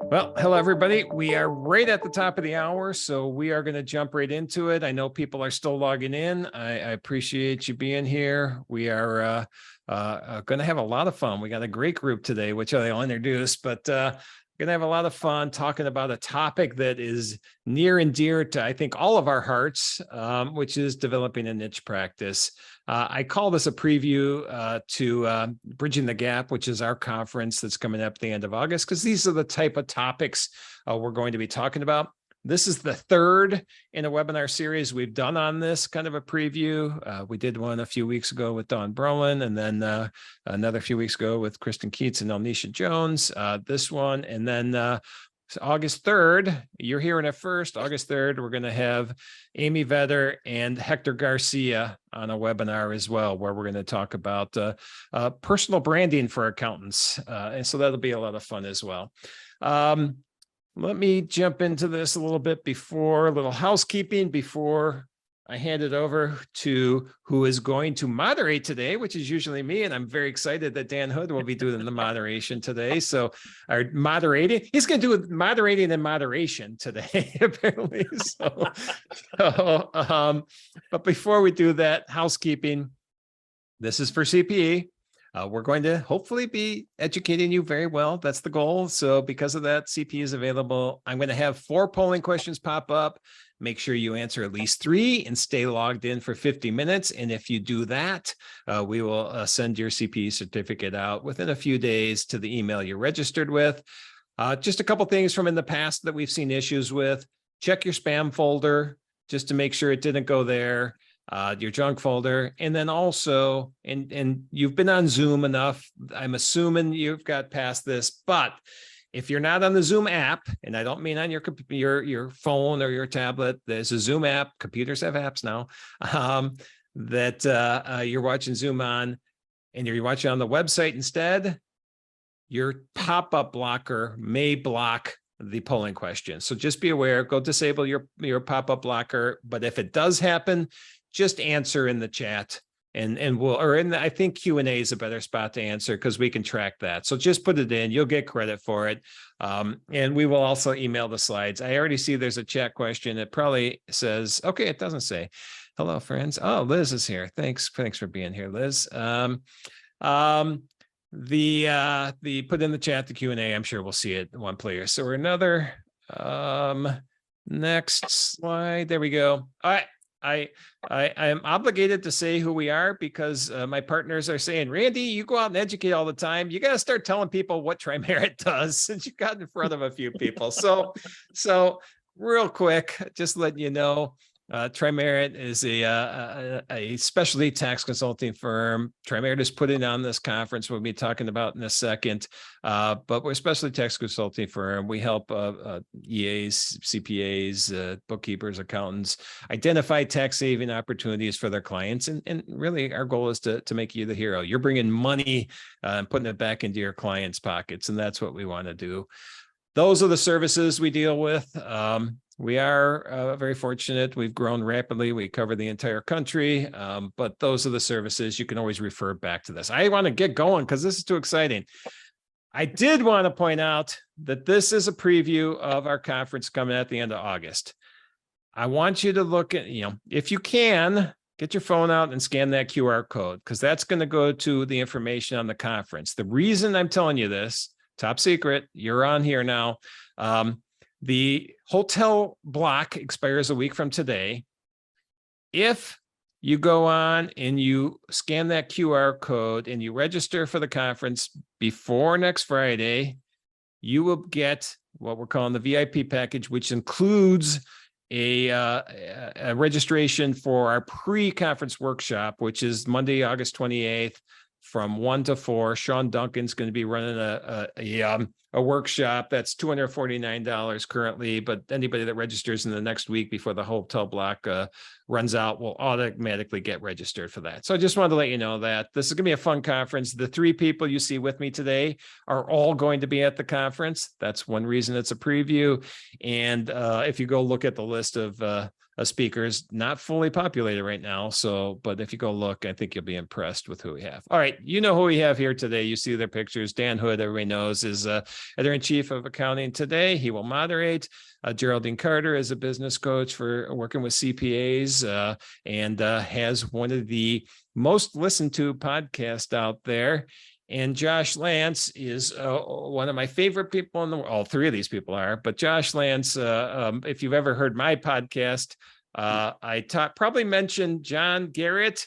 Well, hello, everybody. We are right at the top of the hour, so we are going to jump right into it. I know people are still logging in. I appreciate you being here. We are going to have a lot of fun. We got a great group today, which I'll introduce, but going to have a lot of fun talking about a topic that is near and dear to, I think, all of our hearts, which is developing a niche practice. I call this a preview to Bridging the Gap, which is our conference that's coming up at the end of August, because these are the type of topics we're going to be talking about. This is the third in a webinar series we've done on this kind of a preview. We did one a few weeks ago with Dawn Brolin, and then another few weeks ago with Kristen Keats and Elnisha Jones, this one, and then so August 3rd, you're hearing it first. August 3rd, we're going to have Amy Vetter and Hector Garcia on a webinar as well, where we're going to talk about personal branding for accountants. And so that'll be a lot of fun as well. Let me jump into this a little bit before, a little housekeeping before I hand it over to who is going to moderate today, which is usually me. And I'm very excited that Dan Hood will be doing the moderation today. So our moderating, he's going to do moderating and moderation today, apparently. But before we do that, housekeeping, this is for CPE. We're going to hopefully be educating you very well. That's the goal. So because of that, CPE is available. I'm going to have 4 polling questions pop up. Make sure you answer at least 3 and stay logged in for 50 minutes. And if you do that, we will send your CPE certificate out within a few days to the email you're registered with. Just a couple things from in the past that we've seen issues with. Check your spam folder just to make sure it didn't go there. Your junk folder, and then also, and you've been on Zoom enough, I'm assuming you've got past this, but if you're not on the Zoom app, and I don't mean on your phone or your tablet, there's a Zoom app, computers have apps now, that you're watching Zoom on, and you're watching on the website instead, your pop-up blocker may block the polling question. So just be aware, go disable your pop-up blocker, but if it does happen, just answer in the chat and we'll, or in the, I think Q&A is a better spot to answer because we can track that. So just put it in, you'll get credit for it. And we will also email the slides. I already see there's a chat question. It probably says, okay, it doesn't say, hello friends. Oh, Liz is here. Thanks for being here, Liz. The put in the chat, the Q&A, I'm sure we'll see it in one player. So we're another, next slide. There we go. All right. I am obligated to say who we are because my partners are saying, Randy, you go out and educate all the time. You got to start telling people what Tri-Merit does since you got in front of a few people. So real quick, just letting you know, Tri-Merit is a specialty tax consulting firm. Tri-Merit is putting on this conference we'll be talking about in a second, but we're a specialty tax consulting firm. We help EAs, CPAs, bookkeepers, accountants identify tax saving opportunities for their clients. And really our goal is to make you the hero. You're bringing money and putting it back into your clients' pockets. And that's what we want to do. Those are the services we deal with. We are very fortunate. We've grown rapidly. We cover the entire country, but those are the services. You can always refer back to this. I want to get going because this is too exciting. I did want to point out that this is a preview of our conference coming at the end of August. I want you to look at, if you can, get your phone out and scan that QR code because that's going to go to the information on the conference. The reason I'm telling you this, top secret, you're on here now. The hotel block expires a week from today. If you go on and you scan that QR code and you register for the conference before next Friday, you will get what we're calling the VIP package, which includes a registration for our pre-conference workshop, which is Monday, August 28th. From 1 to 4, Sean Duncan's going to be running a workshop that's $249 currently, but anybody that registers in the next week before the hotel block runs out will automatically get registered for that. So I just wanted to let you know that this is going to be a fun conference. The 3 people you see with me today are all going to be at the conference. That's one reason it's a preview. And if you go look at the list of speakers, not fully populated right now. So, but if you go look, I think you'll be impressed with who we have. All right. You know who we have here today. You see their pictures. Dan Hood, everybody knows, is editor-in-chief of Accounting Today. He will moderate. Geraldine Carter is a business coach for working with CPAs and has one of the most listened to podcasts out there. And Josh Lance is one of my favorite people in the world. All three of these people are, but Josh Lance, if you've ever heard my podcast, I probably mentioned John Garrett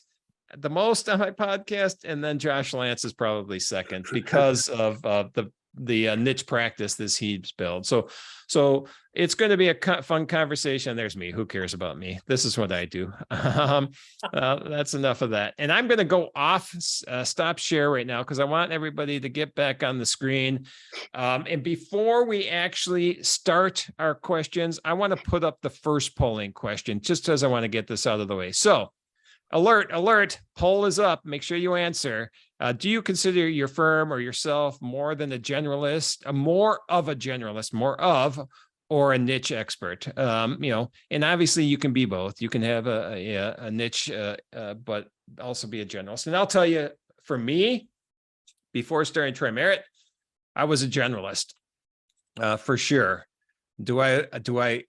the most on my podcast, and then Josh Lance is probably second because of the niche practice this he's built. So it's going to be a fun conversation. There's me. Who cares about me? This is what I do. That's enough of that. And I'm going to go off, stop share right now, because I want everybody to get back on the screen. And before we actually start our questions, I want to put up the first polling question, just because I want to get this out of the way. So alert, poll is up. Make sure you answer. Do you consider your firm or yourself more than a generalist, more of a generalist, or a niche expert? And obviously you can be both. You can have a niche, but also be a generalist. And I'll tell you, for me, before starting TriMerit, I was a generalist, for sure. Do I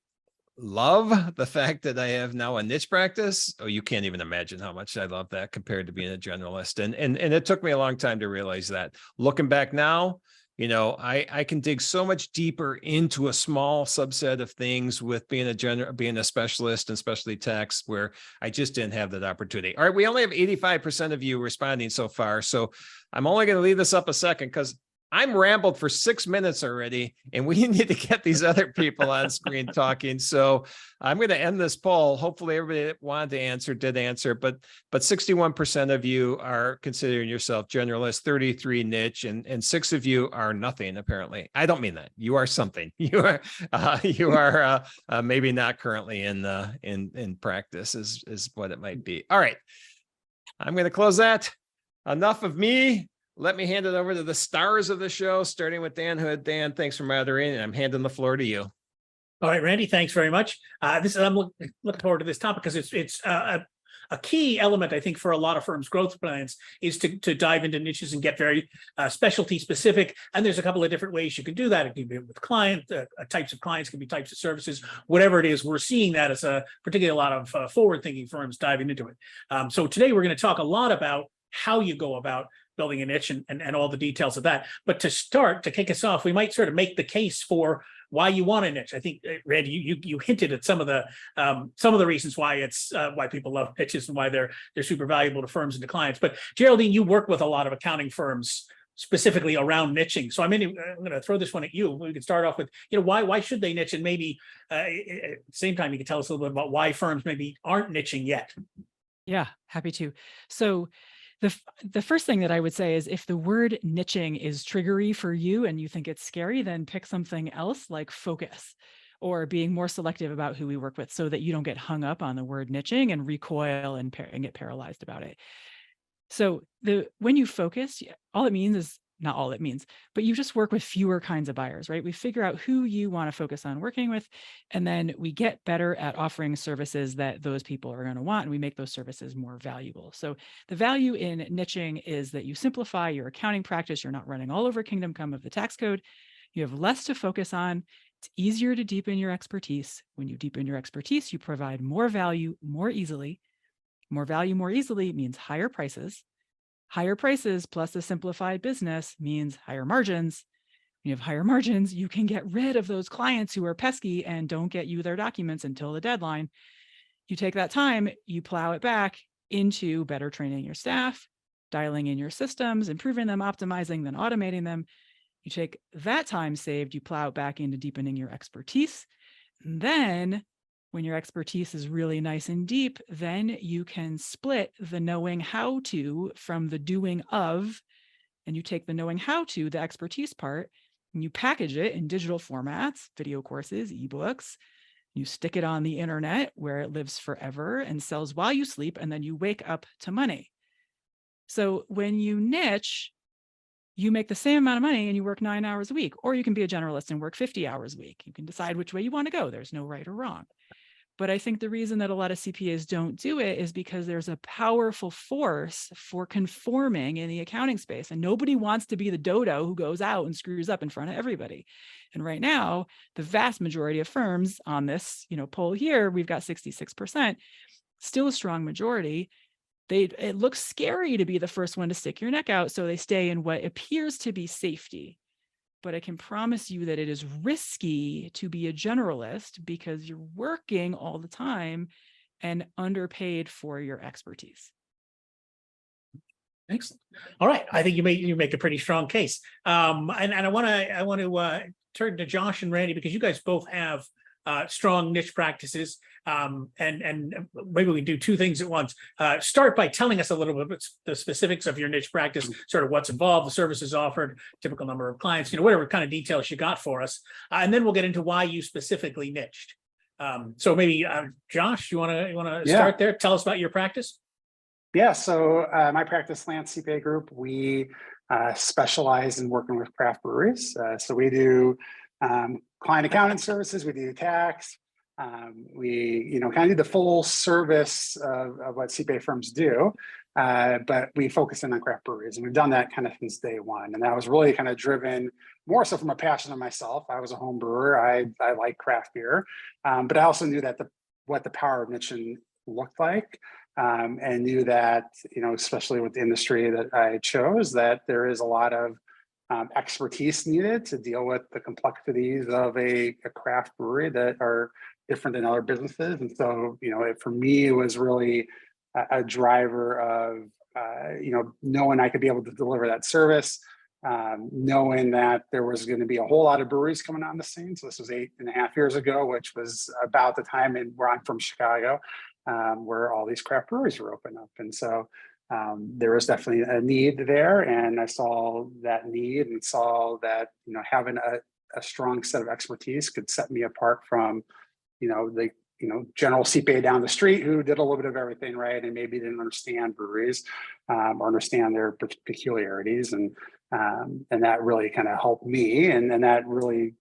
love the fact that I have now a niche practice? Oh, you can't even imagine how much I love that compared to being a generalist. And it took me a long time to realize that. Looking back now, I can dig so much deeper into a small subset of things with being a specialist and specialty tax, where I just didn't have that opportunity. All right, we only have 85% of you responding so far, so I'm only going to leave this up a second because I'm rambled for 6 minutes already, and we need to get these other people on screen talking. So I'm going to end this poll. Hopefully everybody that wanted to answer did answer, but 61% of you are considering yourself generalist, 33 niche, and 6 of you are nothing, apparently. I don't mean that. You are something. You are maybe not currently in practice is what it might be. All right. I'm going to close that. Enough of me. Let me hand it over to the stars of the show, starting with Dan Hood. Dan, thanks for moderating, and I'm handing the floor to you. All right, Randy, thanks very much. I'm looking forward to this topic because it's a key element, I think, for a lot of firms' growth plans is to dive into niches and get very specialty specific. And there's a couple of different ways you can do that. It can be with types of clients, can be types of services, whatever it is. We're seeing that as particularly a lot of forward-thinking firms diving into it. So today we're going to talk a lot about how you go about building a niche and all the details of that. But to kick us off, we might sort of make the case for why you want a niche. I think, Randy, you hinted at some of the reasons why why people love niches and why they're super valuable to firms and to clients. But Geraldine, you work with a lot of accounting firms specifically around niching. So I'm going to throw this one at you. We could start off with, why should they niche? And maybe at the same time, you can tell us a little bit about why firms maybe aren't niching yet. Yeah, happy to. So the first thing that I would say is if the word niching is triggery for you and you think it's scary, then pick something else like focus or being more selective about who we work with so that you don't get hung up on the word niching and recoil and get paralyzed about it. So when you focus, all it means is not all it means, but you just work with fewer kinds of buyers, right? We figure out who you want to focus on working with, and then we get better at offering services that those people are going to want, and we make those services more valuable. So the value in niching is that you simplify your accounting practice. You're not running all over Kingdom Come of the tax code. You have less to focus on. It's easier to deepen your expertise. When you deepen your expertise, you provide more value more easily. More value more easily means higher prices. Higher prices plus a simplified business means higher margins. When you have higher margins, you can get rid of those clients who are pesky and don't get you their documents until the deadline. You take that time, you plow it back into better training your staff, dialing in your systems, improving them, optimizing, then automating them. You take that time saved, you plow it back into deepening your expertise. And then when your expertise is really nice and deep, then you can split the knowing how to from the doing of, and you take the knowing how to, the expertise part, and you package it in digital formats, video courses, ebooks. You stick it on the internet where it lives forever and sells while you sleep, and then you wake up to money. So when you niche, you make the same amount of money and you work 9 hours a week, or you can be a generalist and work 50 hours a week. You can decide which way you want to go. There's no right or wrong. But I think the reason that a lot of CPAs don't do it is because there's a powerful force for conforming in the accounting space. And nobody wants to be the dodo who goes out and screws up in front of everybody. And right now, the vast majority of firms on this, poll here, we've got 66%, still a strong majority. It looks scary to be the first one to stick your neck out. So they stay in what appears to be safety. But I can promise you that it is risky to be a generalist because you're working all the time and underpaid for your expertise. Excellent. All right. I think you make a pretty strong case. And I want to turn to Josh and Randy, because you guys both have strong niche practices. And maybe we can do two things at once. Start by telling us a little bit about the specifics of your niche practice, sort of what's involved, the services offered, typical number of clients, whatever kind of details you got for us. And then we'll get into why you specifically niched. So maybe Josh, you want to start there? Tell us about your practice. Yeah, so my practice, Lance CPA Group, we specialize in working with craft breweries. So we do client accounting services, we do tax, we kind of do the full service of what CPA firms do, but we focus in on craft breweries, and we've done that kind of since day one. And that was really kind of driven more so from a passion of myself. I was a home brewer. I like craft beer, but I also knew that what the power of niching looked like. And knew that, especially with the industry that I chose, that there is a lot of expertise needed to deal with the complexities of a craft brewery that are different than other businesses. And so, for me, it was really a driver of, knowing I could be able to deliver that service, knowing that there was going to be a whole lot of breweries coming on the scene. So this was 8.5 years ago, which was about the time where I'm from Chicago, where all these craft breweries were open up. And so there was definitely a need there. And I saw that need and saw that, having a strong set of expertise could set me apart from, the general CPA down the street who did a little bit of everything, right, and maybe didn't understand breweries or understand their peculiarities, and that really kind of helped me, and that really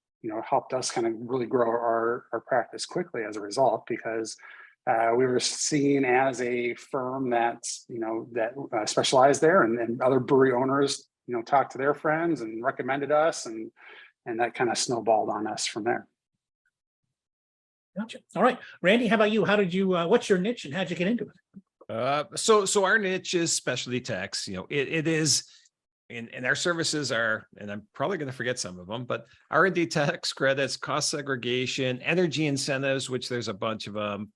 helped us kind of really grow our practice quickly as a result, because we were seen as a firm that's that specialized there, and other brewery owners talked to their friends and recommended us, and that kind of snowballed on us from there. Gotcha. All right, Randy, how about you? How did you? What's your niche, and how'd you get into it? So our niche is specialty tax. It is, and our services are, and I'm probably going to forget some of them, but R&D tax credits, cost segregation, energy incentives, which there's a bunch of them.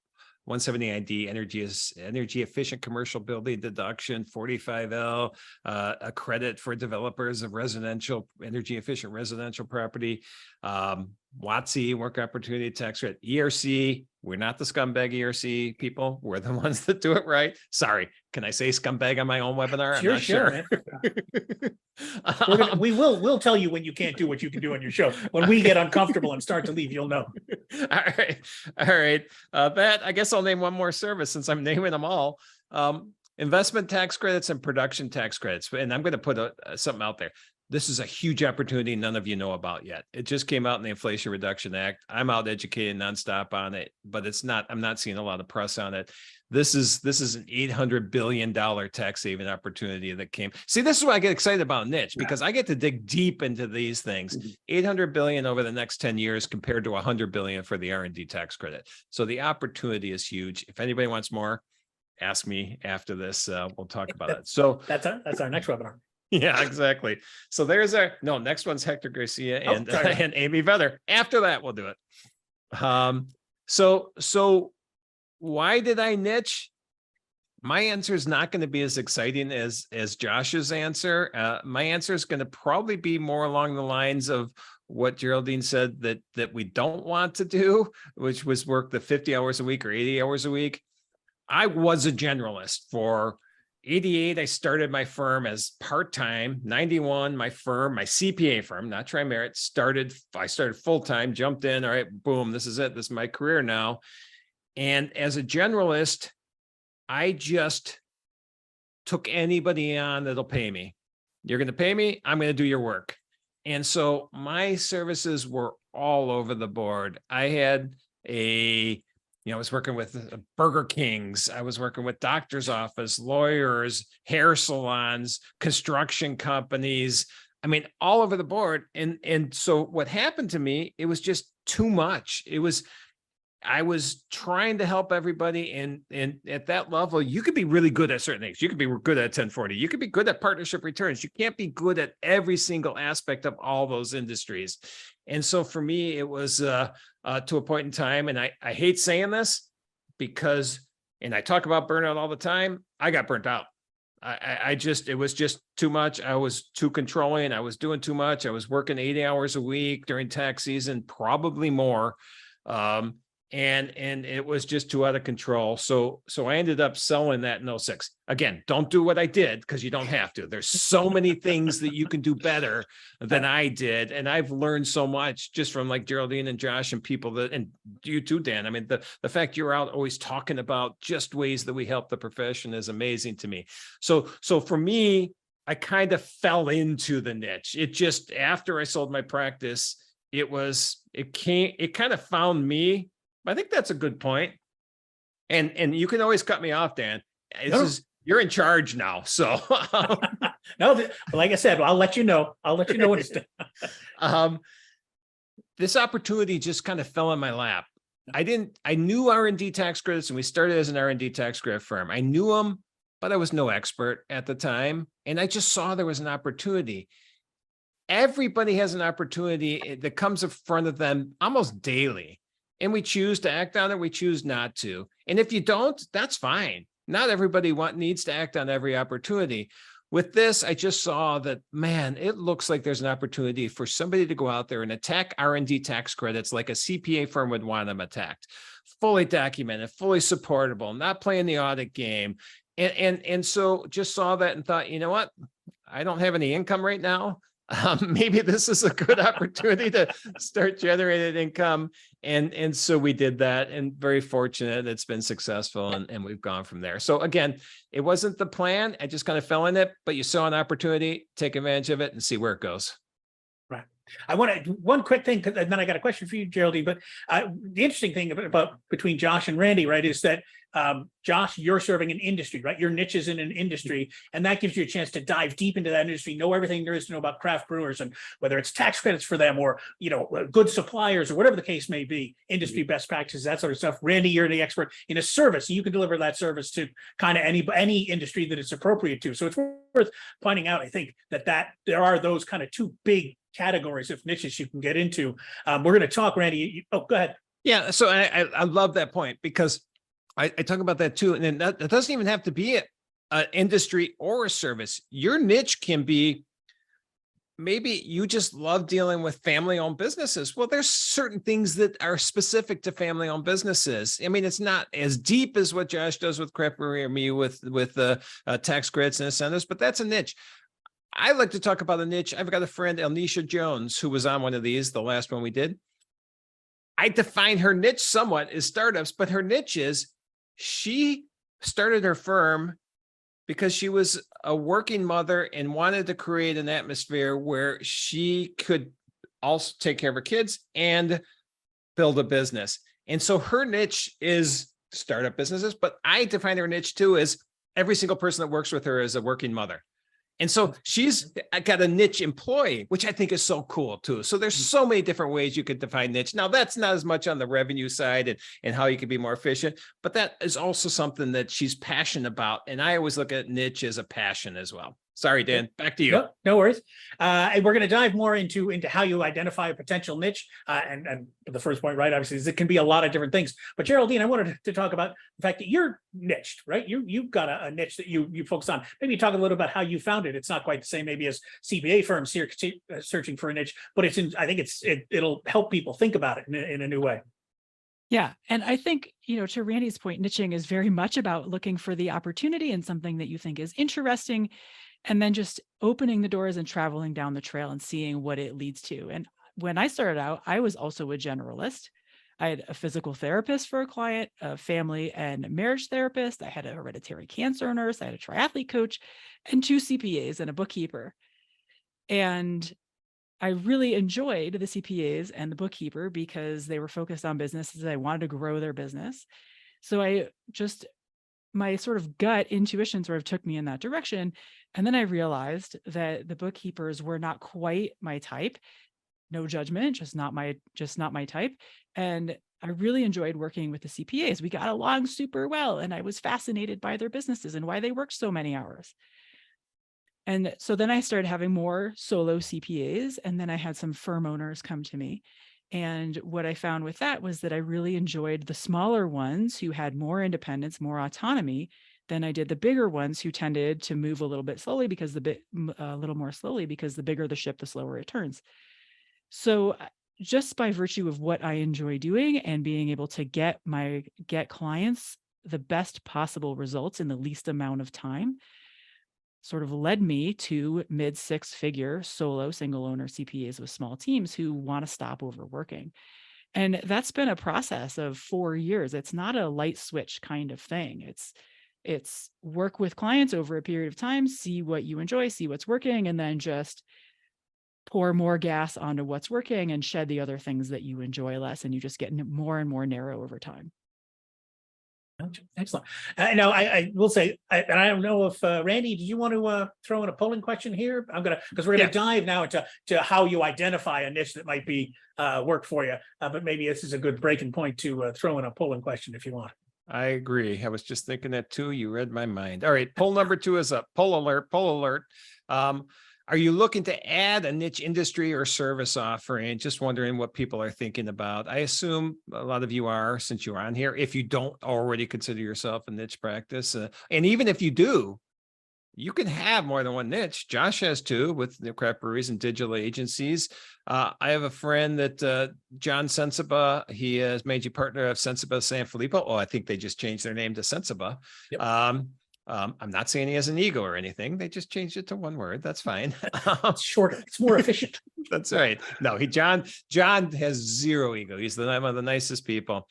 179D, energy efficient commercial building deduction, 45L, a credit for developers of energy efficient residential property, WOTC, work opportunity tax credit, ERC. We're not the scumbag ERC people. We're the ones that do it right. Sorry, can I say scumbag on my own webinar? I'm not sure. We'll tell you when you can't do what you can do on your show. When we get uncomfortable and start to leave, you'll know. All right. That, I guess I'll name one more service since I'm naming them all. Investment tax credits and production tax credits. And I'm going to put something out there. This is a huge opportunity none of you know about yet. It just came out in the Inflation Reduction Act. I'm out educating nonstop on it, but I'm not seeing a lot of press on it. This is an $800 billion tax saving opportunity that came. See, this is what I get excited about niche, because I get to dig deep into these things. 800 billion over the next 10 years compared to 100 billion for the R&D tax credit. So the opportunity is huge. If anybody wants more, ask me after this. We'll talk about it. So that's our next webinar. Yeah, exactly. So there's next one's Hector Garcia and Amy Veather. After that, we'll do it. So why did I niche? My answer is not going to be as exciting as Josh's answer. My answer is going to probably be more along the lines of what Geraldine said that we don't want to do, which was work the 50 hours a week or 80 hours a week. I was a generalist for 88. I started my firm as part-time. 91, my CPA firm, not Tri-Merit, I started full-time, jumped in. All right, boom, this is it. This is my career now. And as a generalist, I just took anybody on that'll pay me. You're going to pay me, I'm going to do your work. And so my services were all over the board. I had a I was working with Burger Kings. I was working with doctor's office, lawyers, hair salons, construction companies. I mean, all over the board. And so what happened to me, it was just too much. I was trying to help everybody. And at that level, you could be really good at certain things. You could be good at 1040. You could be good at partnership returns. You can't be good at every single aspect of all those industries. And so for me, it was to a point in time, and I hate saying this because, and I talk about burnout all the time, I got burnt out. It was just too much. I was too controlling. I was doing too much. I was working 80 hours a week during tax season, probably more. And it was just too out of control. So I ended up selling that in 06. Again, don't do what I did because you don't have to. There's so many things that you can do better than I did. And I've learned so much just from like Geraldine and Josh and people that, and you too, Dan. I mean, the fact you're out always talking about just ways that we help the profession is amazing to me. So for me, I kind of fell into the niche. It just, after I sold my practice, it kind of found me. I think that's a good point. And you can always cut me off, Dan. You're in charge now. So no, like I said, I'll let you know. I'll let you know when it's done. This opportunity just kind of fell in my lap. I knew R&D tax credits, and we started as an R&D tax credit firm. I knew them, but I was no expert at the time. And I just saw there was an opportunity. Everybody has an opportunity that comes in front of them almost daily. And we choose to act on it. We choose not to. And if you don't, that's fine. Not everybody needs to act on every opportunity. With this, I just saw that, man, it looks like there's an opportunity for somebody to go out there and attack R&D tax credits like a CPA firm would want them attacked. Fully documented, fully supportable, not playing the audit game. And so just saw that and thought, you know what? I don't have any income right now. Maybe this is a good opportunity to start generating income. And so we did that, and very fortunate it's been successful, and we've gone from there. So again, it wasn't the plan. I just kind of fell in it, but you saw an opportunity, take advantage of it and see where it goes. Right. I want to one quick thing, and then I got a question for you, Geraldine. But the interesting thing about between Josh and Randy, right, is that Josh, you're serving an industry, right? Your niche is in an industry, and that gives you a chance to dive deep into that industry, know everything there is to know about craft brewers, and whether it's tax credits for them or good suppliers or whatever the case may be, industry best practices, that sort of stuff. Randy, you're the expert in a service, and you can deliver that service to kind of any industry that it's appropriate to. So it's worth pointing out, I think, that there are those kind of two big categories of niches you can get into. We're going to talk, Randy. Go ahead. Yeah. So I love that point, because I talk about that too. And then that doesn't even have to be an industry or a service. Your niche can be, maybe you just love dealing with family-owned businesses. Well, there's certain things that are specific to family-owned businesses. I mean, it's not as deep as what Josh does with craft brewery or me with the tax credits and incentives, but that's a niche. I like to talk about a niche. I've got a friend, Elnisha Jones, who was on one of these, the last one we did. I define her niche somewhat as startups, but her niche is, she started her firm because she was a working mother and wanted to create an atmosphere where she could also take care of her kids and build a business. And so her niche is startup businesses, but I define her niche too as every single person that works with her is a working mother. And so she's got a niche employee, which I think is so cool too. So there's so many different ways you could define niche. Now, that's not as much on the revenue side and how you can be more efficient, but that is also something that she's passionate about. And I always look at niche as a passion as well. Sorry, Dan, back to you. No worries. And we're going to dive more into how you identify a potential niche. And the first point, right, obviously, is it can be a lot of different things. But Geraldine, I wanted to talk about the fact that you're niched, right? You've got a niche that you focus on. Maybe talk a little about how you found it. It's not quite the same maybe as CPA firms here searching for a niche, but I think it'll help people think about it in a new way. Yeah. And I think, to Randy's point, niching is very much about looking for the opportunity in something that you think is interesting, and then just opening the doors and traveling down the trail and seeing what it leads to. And when I started out, I was also a generalist. I had a physical therapist for a client, a family and marriage therapist. I had a hereditary cancer nurse. I had a triathlete coach and 2 CPAs and a bookkeeper. And I really enjoyed the CPAs and the bookkeeper because they were focused on businesses. I wanted to grow their business. So my sort of gut intuition sort of took me in that direction. And then I realized that the bookkeepers were not quite my type. No judgment, just not my type. And I really enjoyed working with the CPAs. We got along super well. And I was fascinated by their businesses and why they worked so many hours. And so then I started having more solo CPAs, and then I had some firm owners come to me. And what I found with that was that I really enjoyed the smaller ones who had more independence, more autonomy than I did the bigger ones who tended to move a little bit slowly because a little more slowly because the bigger the ship, the slower it turns. So just by virtue of what I enjoy doing and being able to get clients the best possible results in the least amount of time, sort of led me to mid 6-figure solo single owner CPAs with small teams who want to stop overworking. And that's been a process of 4 years. It's not a light switch kind of thing. It's work with clients over a period of time, see what you enjoy, see what's working, and then just pour more gas onto what's working and shed the other things that you enjoy less. And you just get more and more narrow over time. Excellent. Now, I will say, and I don't know if Randy, did you want to throw in a polling question here? Because we're gonna dive now into how you identify a niche that might be work for you. But maybe this is a good breaking point to throw in a polling question if you want. I agree. I was just thinking that too. You read my mind. All right. Poll number 2 is up. Poll alert. Poll alert. Are you looking to add a niche industry or service offering? Just wondering what people are thinking about. I assume a lot of you are, since you're on here, if you don't already consider yourself a niche practice. And even if you do, you can have more than one niche. Josh has 2 with the craft breweries and digital agencies. I have a friend that John Sensiba, he is managing partner of Sensiba San Filippo. Oh, I think they just changed their name to Sensiba. Yep. I'm not saying he has an ego or anything. They just changed it to one word. That's fine. It's shorter. It's more efficient. That's right. No, John has zero ego. He's one of the nicest people.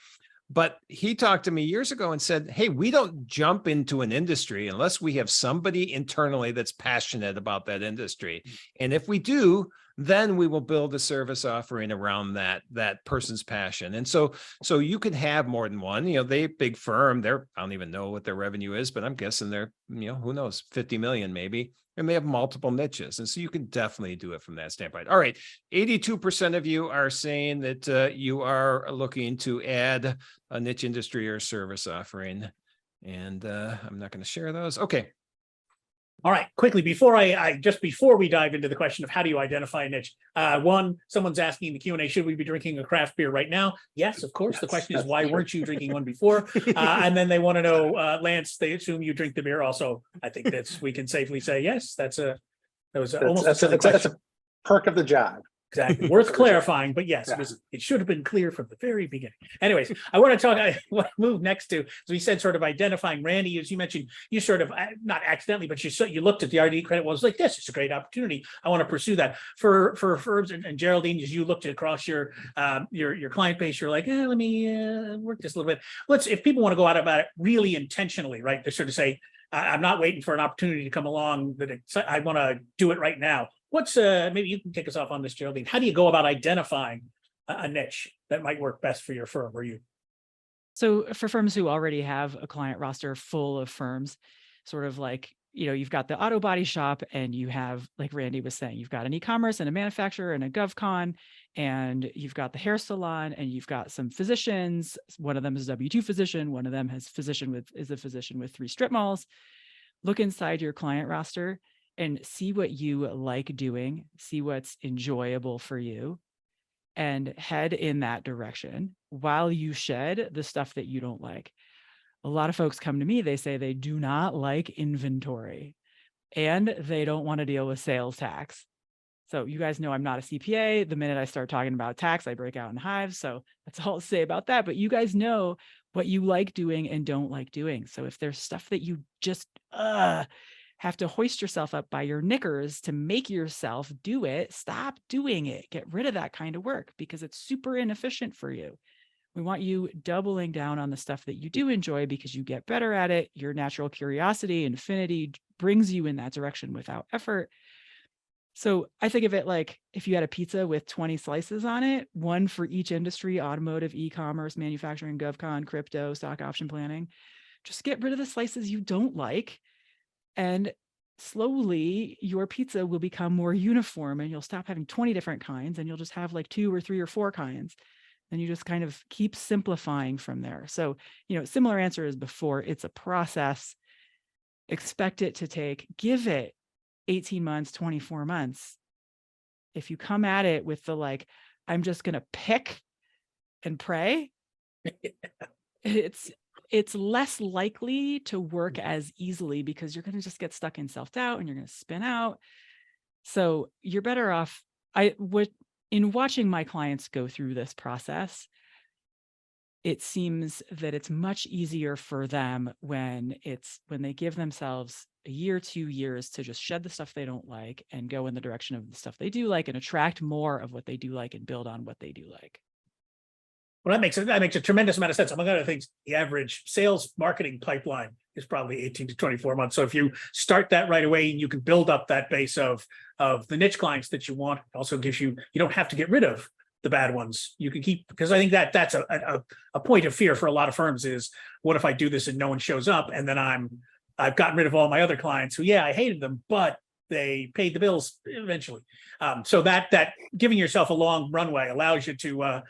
But he talked to me years ago and said, hey, we don't jump into an industry unless we have somebody internally that's passionate about that industry. And if we do, then we will build a service offering around that person's passion. And so you can have more than one. They big firm, I don't even know what their revenue is, but I'm guessing they're, who knows, 50 million maybe. And they have multiple niches. And so you can definitely do it from that standpoint. All right. 82% of you are saying that you are looking to add a niche industry or service offering. And I'm not going to share those. Okay. All right, quickly, before we dive into the question of how do you identify a niche, someone's asking in the Q&A, should we be drinking a craft beer right now? Yes, of course. The question is, why weren't you drinking one before? And then they want to know, Lance, they assume you drink the beer also. I think we can safely say, yes, that's a perk of the job. Exactly. Worth clarifying, but yes, it should have been clear from the very beginning. Anyways, I want to move next to, as we said, sort of identifying. Randy, as you mentioned, you sort of, not accidentally, but you looked at the RD credit was like, this is a great opportunity. I want to pursue that. For Ferbs and Geraldine, as you looked across your client base, you're like, let me work this a little bit. If people want to go out about it really intentionally, right? They sort of say, I'm not waiting for an opportunity to come along, I want to do it right now. Maybe you can kick us off on this, Geraldine. How do you go about identifying a niche that might work best for your firm or you? So for firms who already have a client roster full of firms, sort of like, you've got the auto body shop and you have, like Randy was saying, you've got an e-commerce and a manufacturer and a GovCon, and you've got the hair salon and you've got some physicians. One of them is a W-2 physician. One of them is a physician with 3 strip malls. Look inside your client roster and see what you like doing, see what's enjoyable for you, and head in that direction while you shed the stuff that you don't like. A lot of folks come to me, they say they do not like inventory and they don't want to deal with sales tax. So you guys know I'm not a CPA. The minute I start talking about tax, I break out in hives. So that's all I'll say about that. But you guys know what you like doing and don't like doing. So if there's stuff that you just have to hoist yourself up by your knickers to make yourself do it, stop doing it. Get rid of that kind of work because it's super inefficient for you. We want you doubling down on the stuff that you do enjoy because you get better at it. Your natural curiosity and affinity brings you in that direction without effort. So I think of it like if you had a pizza with 20 slices on it, one for each industry: automotive, e-commerce, manufacturing, GovCon, crypto, stock option planning. Just get rid of the slices you don't like, and slowly your pizza will become more uniform, and you'll stop having 20 different kinds, and you'll just have like 2 or 3 or 4 kinds. And you just kind of keep simplifying from there. So, similar answer as before. It's a process. Expect it to give it 18 months, 24 months. If you come at it with the like, I'm just going to pick and pray, it's less likely to work as easily, because you're going to just get stuck in self-doubt and you're going to spin out. So you're better off. In watching my clients go through this process, it seems that it's much easier for them when they give themselves a year, 2 years to just shed the stuff they don't like and go in the direction of the stuff they do like, and attract more of what they do like and build on what they do like. Well, that makes a tremendous amount of sense. Among other things, the average sales marketing pipeline is probably 18 to 24 months. So if you start that right away, and you can build up that base of the niche clients that you want, it also gives you don't have to get rid of the bad ones. You can keep, because I think that's a point of fear for a lot of firms is, what if I do this and no one shows up, and then I've gotten rid of all my other clients who, I hated them, but they paid the bills eventually. So that giving yourself a long runway allows you to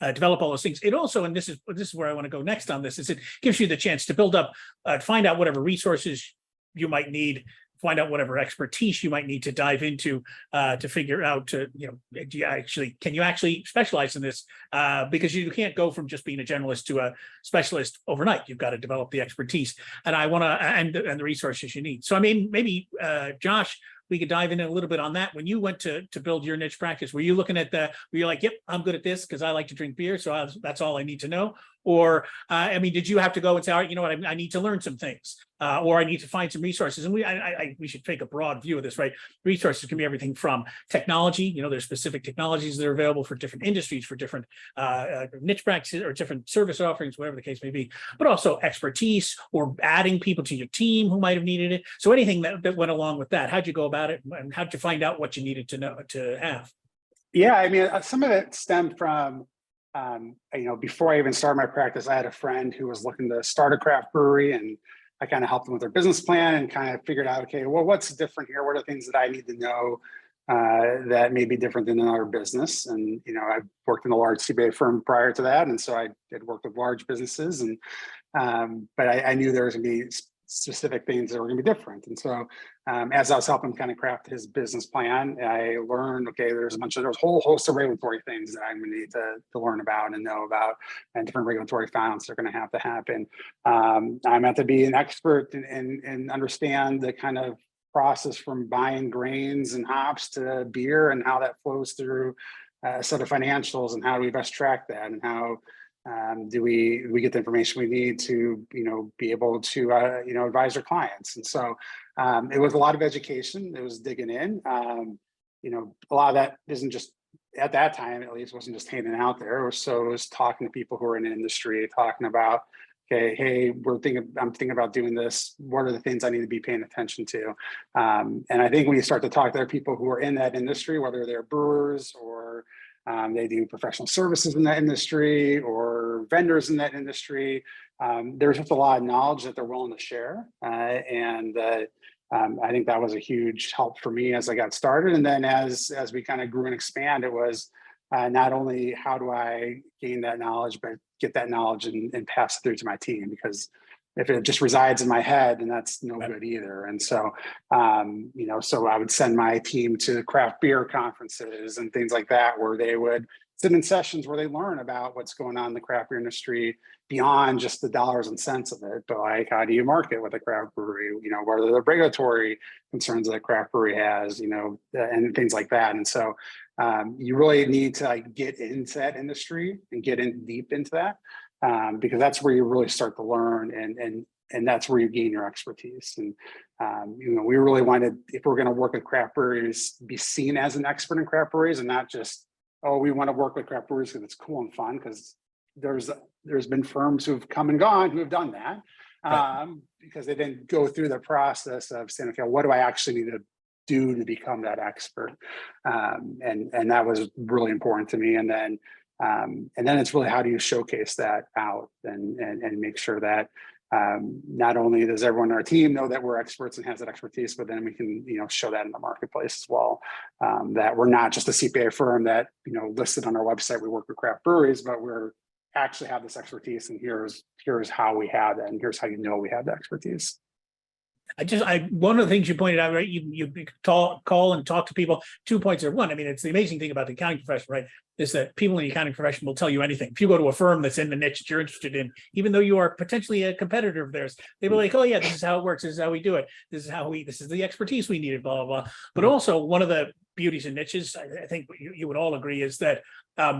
develop all those things. It also, and this is where I want to go next on this, is it gives you the chance to build up, find out whatever resources you might need, find out whatever expertise you might need to dive into to figure out can you actually specialize in this? Because you can't go from just being a generalist to a specialist overnight. You've got to develop the expertise, and and the resources you need. So I mean, maybe Josh, we could dive in a little bit on that. When you went to build your niche practice, were you looking at were you like, yep, I'm good at this because I like to drink beer, so that's all I need to know? Or, did you have to go and say, all right, you know what, I need to learn some things, or I need to find some resources? And we should take a broad view of this, right? Resources can be everything from technology. There's specific technologies that are available for different industries, for different niche practices or different service offerings, whatever the case may be, but also expertise or adding people to your team who might have needed it. So anything that went along with that, how'd you go about it, and how'd you find out what you needed to have? Yeah, some of it stemmed from, before I even started my practice, I had a friend who was looking to start a craft brewery, and I kind of helped them with their business plan and kind of figured out, okay, well, what's different here? What are things that I need to know that may be different than another business? And, I've worked in a large CPA firm prior to that. And so I did work with large businesses, and but I knew there was going to be specific things that were going to be different. And so as I was helping kind of craft his business plan, I learned, okay, there's a whole host of regulatory things that I'm going to need to learn about and know about, and different regulatory filings are going to have to happen. I'm have to be an expert and understand the kind of process from buying grains and hops to beer, and how that flows through a set of financials, and how do we best track that, and how do we get the information we need to be able to advise our clients. And so it was a lot of education. It was digging in. A lot of that isn't just, at that time at least, wasn't just handing out there. It was talking to people who are in the industry, talking about, okay, hey, I'm thinking about doing this. What are the things I need to be paying attention to? And I think when you start to talk to other people who are in that industry, whether they're brewers or they do professional services in that industry or vendors in that industry, there's just a lot of knowledge that they're willing to share. And I think that was a huge help for me as I got started. And then as we kind of grew and expand, it was not only how do I gain that knowledge, but get that knowledge and pass it through to my team, because if it just resides in my head, then that's no good either. And so, so I would send my team to craft beer conferences and things like that, where they would sit in sessions where they learn about what's going on in the craft beer industry beyond just the dollars and cents of it. But like, how do you market with a craft brewery? What are the regulatory concerns that a craft brewery has, and things like that. And so you really need to get into that industry and get in deep into that. Because that's where you really start to learn, and that's where you gain your expertise. And we really wanted, if we're going to work with craft breweries, be seen as an expert in craft breweries, and not just, oh, we want to work with craft breweries because it's cool and fun. Because there's been firms who've come and gone who have done that, because they didn't go through the process of saying, okay, what do I actually need to do to become that expert? And that was really important to me. And then it's really, how do you showcase that out and make sure that not only does everyone on our team know that we're experts and has that expertise, but then we can, show that in the marketplace as well. That we're not just a CPA firm that, listed on our website, we work with craft breweries, but we're actually have this expertise, and here's how we have it, and here's how we have the expertise. One of the things you pointed out, right? You call and talk to people. 2 points there. One, I mean, it's the amazing thing about the accounting profession, right? Is that people in the accounting profession will tell you anything. If you go to a firm that's in the niche that you're interested in, even though you are potentially a competitor of theirs, they will like, oh yeah, this is how it works. This is how we do it. This is the expertise we needed, blah, blah, blah. But also one of the beauties and niches, I think you would all agree, is that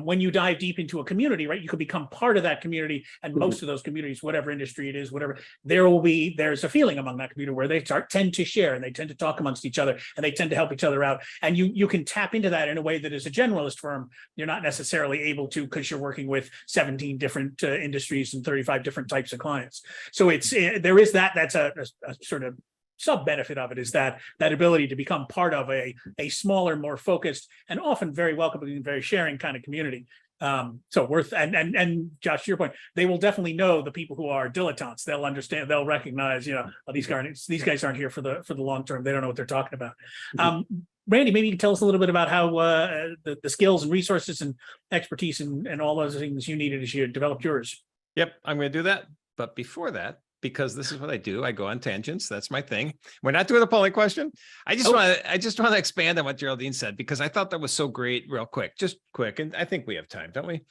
when you dive deep into a community, right, you could become part of that community. And most of those communities, whatever industry it is, whatever, there's a feeling among that community where they tend to share, and they tend to talk amongst each other, and they tend to help each other out. And you can tap into that in a way that, as a generalist firm, you're not necessarily able to, because you're working with 17 different industries and 35 different types of clients. So there is that's a sort of sub benefit of it, is that ability to become part of a smaller, more focused, and often very welcoming and very sharing kind of community. So worth, and Josh, to your point, they will definitely know the people who are dilettantes. They'll understand, they'll recognize, these guys aren't here for the long term. They don't know what they're talking about. Randy, maybe you can tell us a little bit about how the skills and resources and expertise and all those things you needed as you developed yours. Yep, I'm going to do that. But before that, because this is what I do, I go on tangents. That's my thing. We're not doing a polling question. I just want to expand on what Geraldine said, because I thought that was so great. Real quick, just quick, and I think we have time, don't we?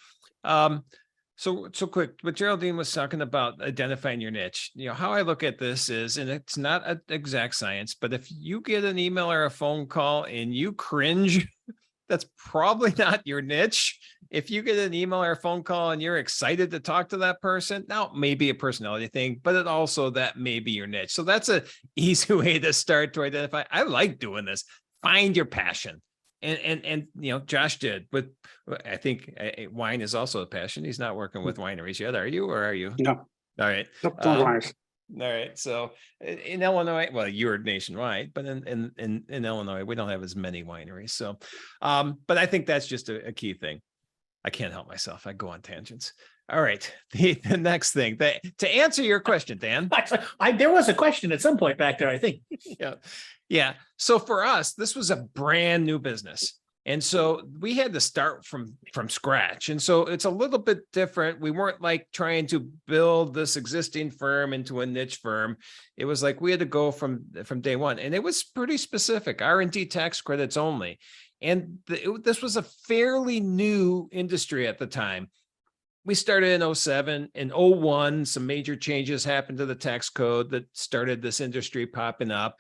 So quick. What Geraldine was talking about, identifying your niche. How I look at this is, and it's not an exact science, but if you get an email or a phone call and you cringe, that's probably not your niche. If you get an email or a phone call and you're excited to talk to that person, now maybe a personality thing, but it also, that may be your niche. So that's an easy way to start to identify. I like doing this. Find your passion. And Josh did, but I think wine is also a passion. He's not working with wineries yet, are you? Or are you? No. All right. All right. So in Illinois, well, you're nationwide, but in Illinois, we don't have as many wineries. So, but I think that's just a key thing. I can't help myself. I go on tangents. All right. The next thing, to answer your question, Dan. There was a question at some point back there, I think. Yeah. So for us, this was a brand new business. And so we had to start from scratch. And so it's a little bit different. We weren't like trying to build this existing firm into a niche firm. It was like we had to go from day one. And it was pretty specific, R&D tax credits only. And this was a fairly new industry at the time. We started in 2007. In 2001, some major changes happened to the tax code that started this industry popping up.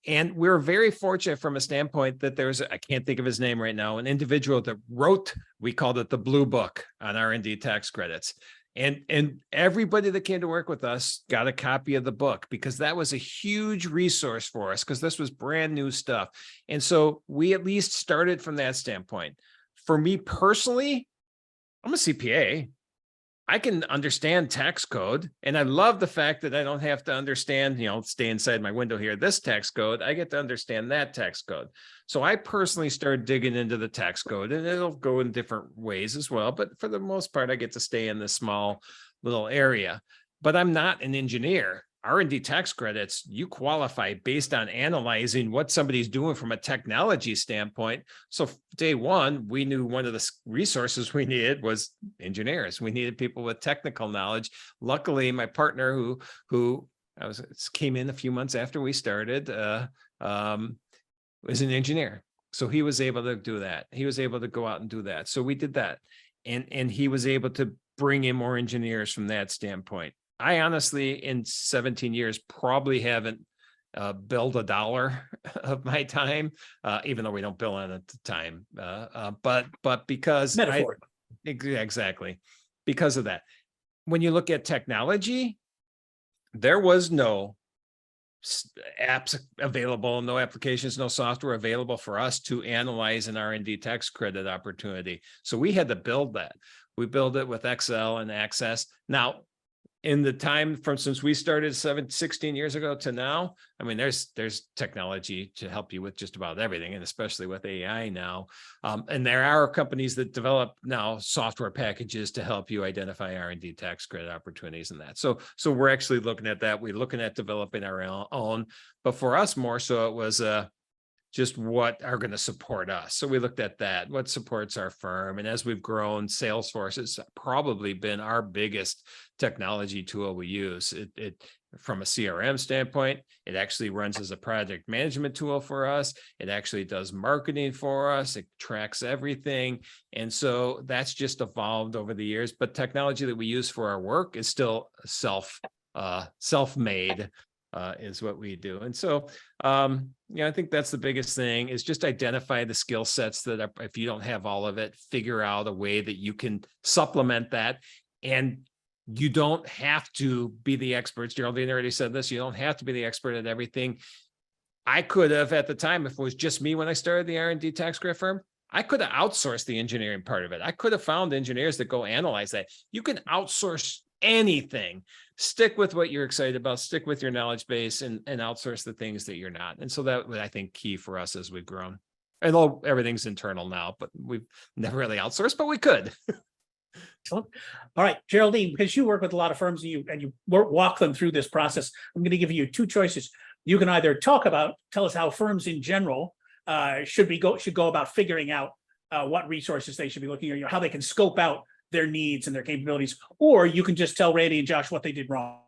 And we're very fortunate from a standpoint that I can't think of his name right now, an individual that wrote, we called it the Blue Book on R&D tax credits. And everybody that came to work with us got a copy of the book, because that was a huge resource for us, because this was brand new stuff. And so we at least started from that standpoint. For me personally, I'm a CPA. I can understand tax code, and I love the fact that I don't have to understand, stay inside my window here, this tax code. I get to understand that tax code. So I personally started digging into the tax code, and it'll go in different ways as well. But for the most part, I get to stay in this small little area. But I'm not an engineer. R&D tax credits, you qualify based on analyzing what somebody's doing from a technology standpoint. So day one, we knew one of the resources we needed was engineers. We needed people with technical knowledge. Luckily, my partner who came in a few months after we started was an engineer. So he was able to do that. He was able to go out and do that. So we did that. And he was able to bring in more engineers from that standpoint. I honestly, in 17 years, probably haven't billed $1 of my time, even though we don't bill on it at the time. But because exactly because of that. When you look at technology, there was no apps available, no applications, no software available for us to analyze an R&D tax credit opportunity. So we had to build that. We build it with Excel and Access. Now, in the time from since we started 16 years ago to now, I mean, there's technology to help you with just about everything, and especially with AI now. And there are companies that develop now software packages to help you identify R&D tax credit opportunities and that. So we're actually looking at that. We're looking at developing our own, but for us more so it was just what are going to support us. So we looked at that, what supports our firm. And as we've grown, Salesforce has probably been our biggest technology tool we use. It from a CRM standpoint, it actually runs as a project management tool for us. It actually does marketing for us. It tracks everything. And so that's just evolved over the years. But technology that we use for our work is still self-made. Is what we do. And so, I think that's the biggest thing is just identify the skill sets that are, if you don't have all of it, figure out a way that you can supplement that. And you don't have to be the experts. Geraldine already said this. You don't have to be the expert at everything. I could have at the time, if it was just me when I started the R&D tax credit firm, I could have outsourced the engineering part of it. I could have found engineers that go analyze that. You can outsource anything. Stick with what you're excited about, stick with your knowledge base, and outsource the things that you're not. And so that was, I think, key for us as we've grown. Although everything's internal now, but we've never really outsourced, but we could. Excellent. All right, Geraldine, because you work with a lot of firms and you walk them through this process, I'm going to give you two choices. You can either tell us how firms in general should go about figuring out what resources they should be looking at, how they can scope out their needs and their capabilities, or you can just tell Randy and Josh what they did wrong.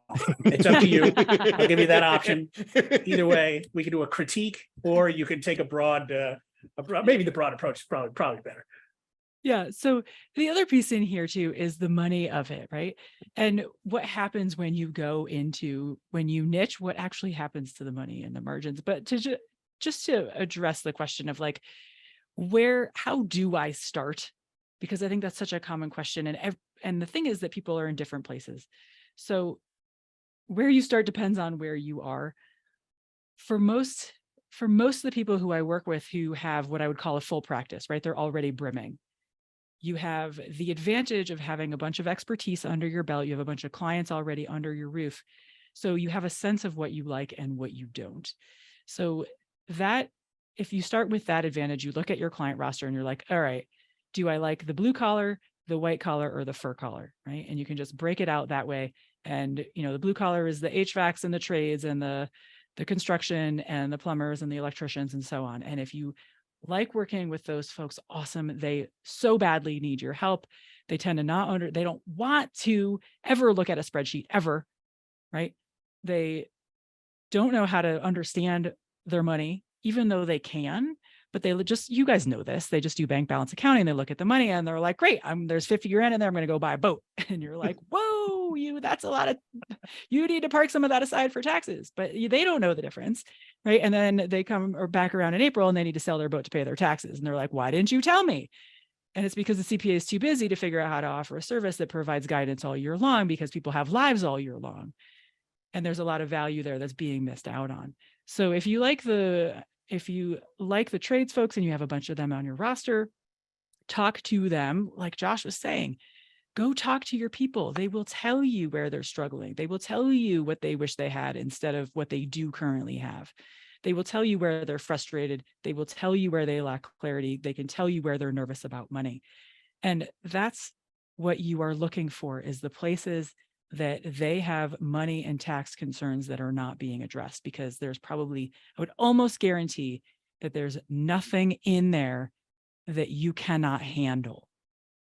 It's up to you. I'll give you that option. Either way, we can do a critique, or you can take maybe the broad approach is probably better. Yeah. So the other piece in here too is the money of it, right? And what happens when you niche, what actually happens to the money and the margins. But to just to address the question of like, how do I start? Because I think that's such a common question. And the thing is that people are in different places. So where you start depends on where you are. For most of the people who I work with who have what I would call a full practice, right? They're already brimming. You have the advantage of having a bunch of expertise under your belt. You have a bunch of clients already under your roof. So you have a sense of what you like and what you don't. So that, if you start with that advantage, you look at your client roster and you're like, all right, do I like the blue collar, the white collar, or the fur collar, right? And you can just break it out that way. And, the blue collar is the HVACs and the trades and the construction and the plumbers and the electricians and so on. And if you like working with those folks, awesome. They so badly need your help. They tend to they don't want to ever look at a spreadsheet ever, right? They don't know how to understand their money, even though they can. But you guys know this, they just do bank balance accounting. They look at the money and they're like, great, there's 50 grand in there. I'm going to go buy a boat. And you're like, whoa, that's a lot you need to park some of that aside for taxes, but they don't know the difference. Right. And then they come back around in April and they need to sell their boat to pay their taxes. And they're like, why didn't you tell me? And it's because the CPA is too busy to figure out how to offer a service that provides guidance all year long, because people have lives all year long. And there's a lot of value there that's being missed out on. So if you like the trades folks and you have a bunch of them on your roster, talk to them. Like Josh was saying, go talk to your people. They will tell you where they're struggling. They will tell you what they wish they had instead of what they do currently have. They will tell you where they're frustrated. They will tell you where they lack clarity. They can tell you where they're nervous about money. And that's what you are looking for, is the places that they have money and tax concerns that are not being addressed, because there's probably, I would almost guarantee that there's nothing in there that you cannot handle,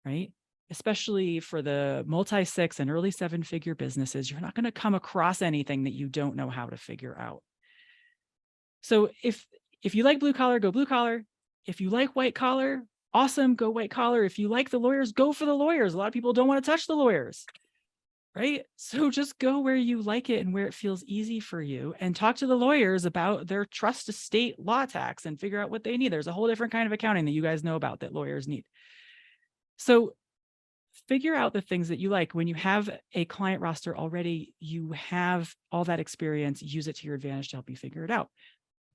right? Especially for the multi-6 and early 7-figure businesses, you're not going to come across anything that you don't know how to figure out. So if you like blue collar, go blue collar. If you like white collar, awesome, go white collar. If you like the lawyers, go for the lawyers. A lot of people don't want to touch the lawyers. Right? So just go where you like it and where it feels easy for you, and talk to the lawyers about their trust estate law tax and figure out what they need. There's a whole different kind of accounting that you guys know about that lawyers need. So figure out the things that you like. When you have a client roster already, you have all that experience, use it to your advantage to help you figure it out.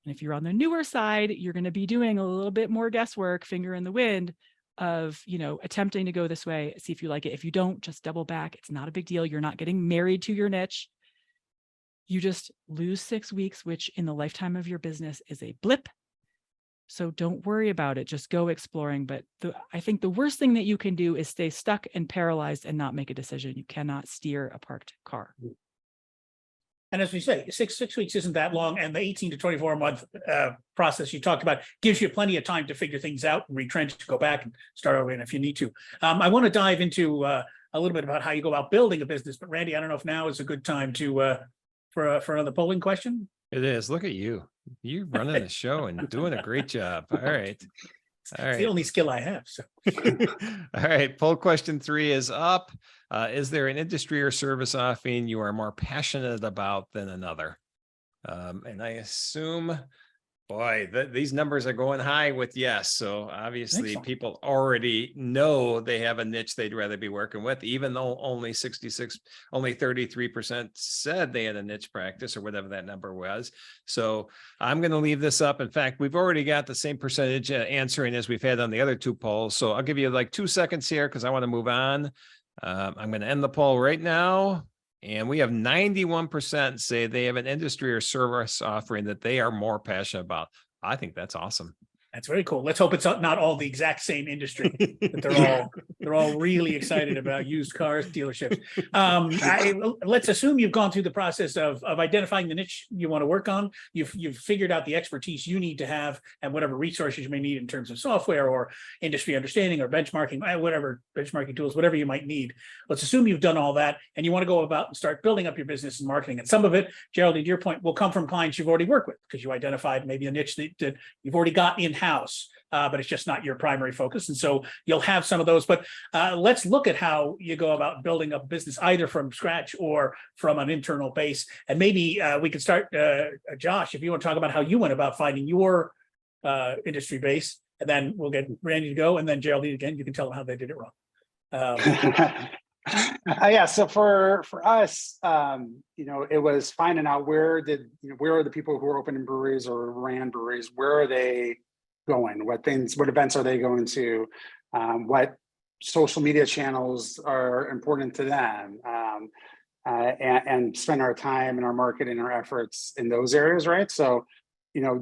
And if you're on the newer side, you're going to be doing a little bit more guesswork, finger in the wind. of, attempting to go this way, see if you like it. If you don't, just double back. It's not a big deal. You're not getting married to your niche. You just lose 6 weeks, which in the lifetime of your business is a blip. So don't worry about it. Just go exploring. But I think the worst thing that you can do is stay stuck and paralyzed and not make a decision. You cannot steer a parked car. And as we say, six weeks isn't that long, and the 18 to 24 month process you talked about gives you plenty of time to figure things out, retrench, go back and start over again if you need to. I want to dive into a little bit about how you go about building a business, but Randy, I don't know if now is a good time to for another polling question. It is. Look at you. You running the show and doing a great job. All right. All It's the right. only skill I have. So All right. Poll question 3 is up. Is there an industry or service offering you are more passionate about than another? And I assume, boy, these numbers are going high with yes. So obviously Excellent. people already know they have a niche they'd rather be working with, even though only 33% said they had a niche practice or whatever that number was. So I'm going to leave this up. In fact, we've already got the same percentage answering as we've had on the other 2 polls. So I'll give you like 2 seconds here because I want to move on. I'm going to end the poll right now. And we have 91% say they have an industry or service offering that they are more passionate about. I think that's awesome. that's very cool. Let's hope it's not all the exact same industry, that they're all really excited about used cars dealerships. Let's assume you've gone through the process of identifying the niche you want to work on. You've figured out the expertise you need to have and whatever resources you may need in terms of software or industry understanding or benchmarking, whatever benchmarking tools, whatever you might need. Let's assume you've done all that and you want to go about and start building up your business and marketing. And some of it, Geraldine, to your point, will come from clients you've already worked with because you identified maybe a niche that you've already got in-house, but it's just not your primary focus. And so you'll have some of those. But let's look at how you go about building up business either from scratch or from an internal base. And maybe we could start, Josh, if you want to talk about how you went about finding your industry base, and then we'll get Randy to go, and then Geraldine again, you can tell them how they did it wrong. Yeah, so for us, it was finding out where are the people who are opening breweries or ran breweries, where are they going, what events are they going to, what social media channels are important to them, and spend our time and our marketing, our efforts in those areas, right? So,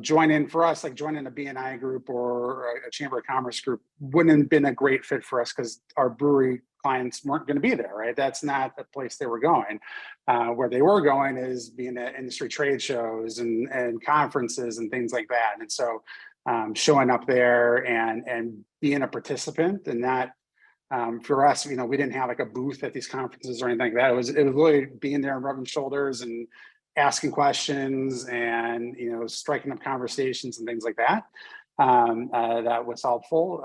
joining for us, like joining a BNI group or a Chamber of Commerce group wouldn't have been a great fit for us because our brewery clients weren't going to be there, right? That's not the place they were going. Where they were going is being at industry trade shows and conferences and things like that. And so showing up there and being a participant and that for us, we didn't have like a booth at these conferences or anything like that. It was really being there and rubbing shoulders and asking questions and striking up conversations and things like that. That was helpful.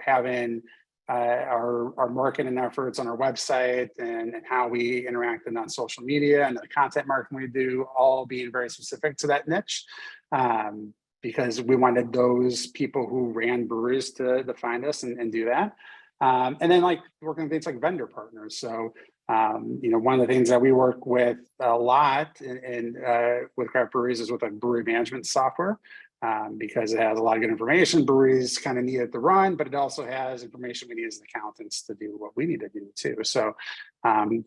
Having our marketing efforts on our website and how we interacted on social media and the content marketing we do, all being very specific to that niche, because we wanted those people who ran breweries to find us and do that. And then like working with things like vendor partners. So one of the things that we work with a lot with craft breweries is with like brewery management software, because it has a lot of good information breweries kind of need it to run, but it also has information we need as accountants to do what we need to do too. So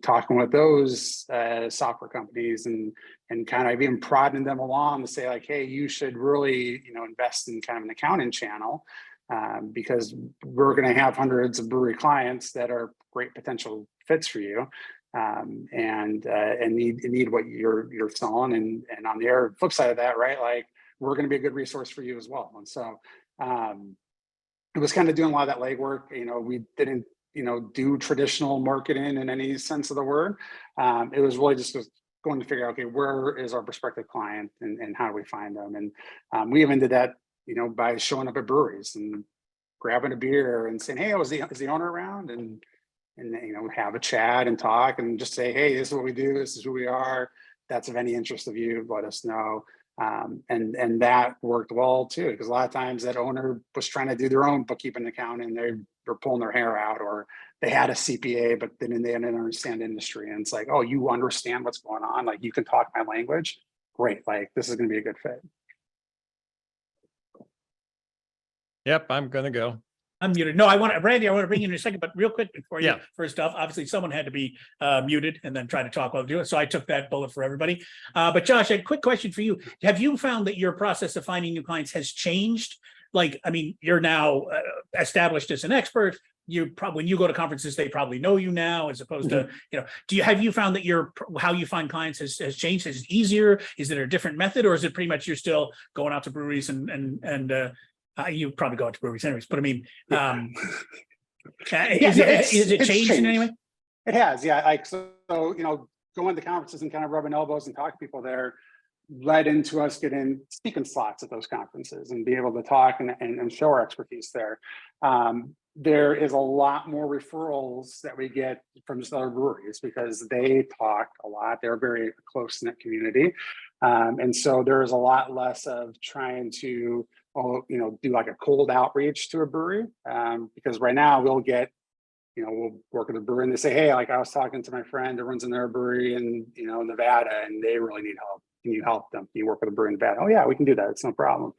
talking with those software companies and kind of even prodding them along to say like, hey, you should really invest in kind of an accounting channel. Because we're going to have hundreds of brewery clients that are great potential fits for you, and need what you're selling. And on the other flip side of that, right, like we're going to be a good resource for you as well. And so it was kind of doing a lot of that legwork. We didn't do traditional marketing in any sense of the word. It was really just going to figure out, okay, where is our prospective client and how do we find them? And we even did that by showing up at breweries and grabbing a beer and saying, hey, is the owner around? And have a chat and talk and just say, hey, this is what we do. This is who we are. That's of any interest of you, let us know. And that worked well too, because a lot of times that owner was trying to do their own bookkeeping account and they were pulling their hair out, or they had a CPA, but then they didn't understand industry. And it's like, oh, you understand what's going on. Like you can talk my language. Great. Like this is going to be a good fit. Yep, I'm going to go. I'm muted. No, Randy, I want to bring you in a second, but real quick before you, Yeah. first off, obviously someone had to be muted and then try to talk while doing it. So I took that bullet for everybody. But Josh, a quick question for you. Have you found that your process of finding new clients has changed? Like, I mean, you're now established as an expert. You probably, when you go to conferences, they probably know you now, as opposed to, have you found that how you find clients has changed? Is it easier? Is it a different method, or is it pretty much you're still going out to breweries and you probably go out to breweries anyways, but I mean, is it changed in any way? It has, yeah. Like, so, going to conferences and kind of rubbing elbows and talk to people there led into us getting speaking slots at those conferences and be able to talk and show our expertise there. There is a lot more referrals that we get from just other breweries because they talk a lot. They're a very close-knit community. And so there is a lot less of trying to do like a cold outreach to a brewery, because right now we'll work with a brewery and they say, hey, like I was talking to my friend that runs in their brewery in Nevada, and they really need help. Can you help them? Can you work with a brewery in Nevada? Oh yeah, we can do that. It's no problem.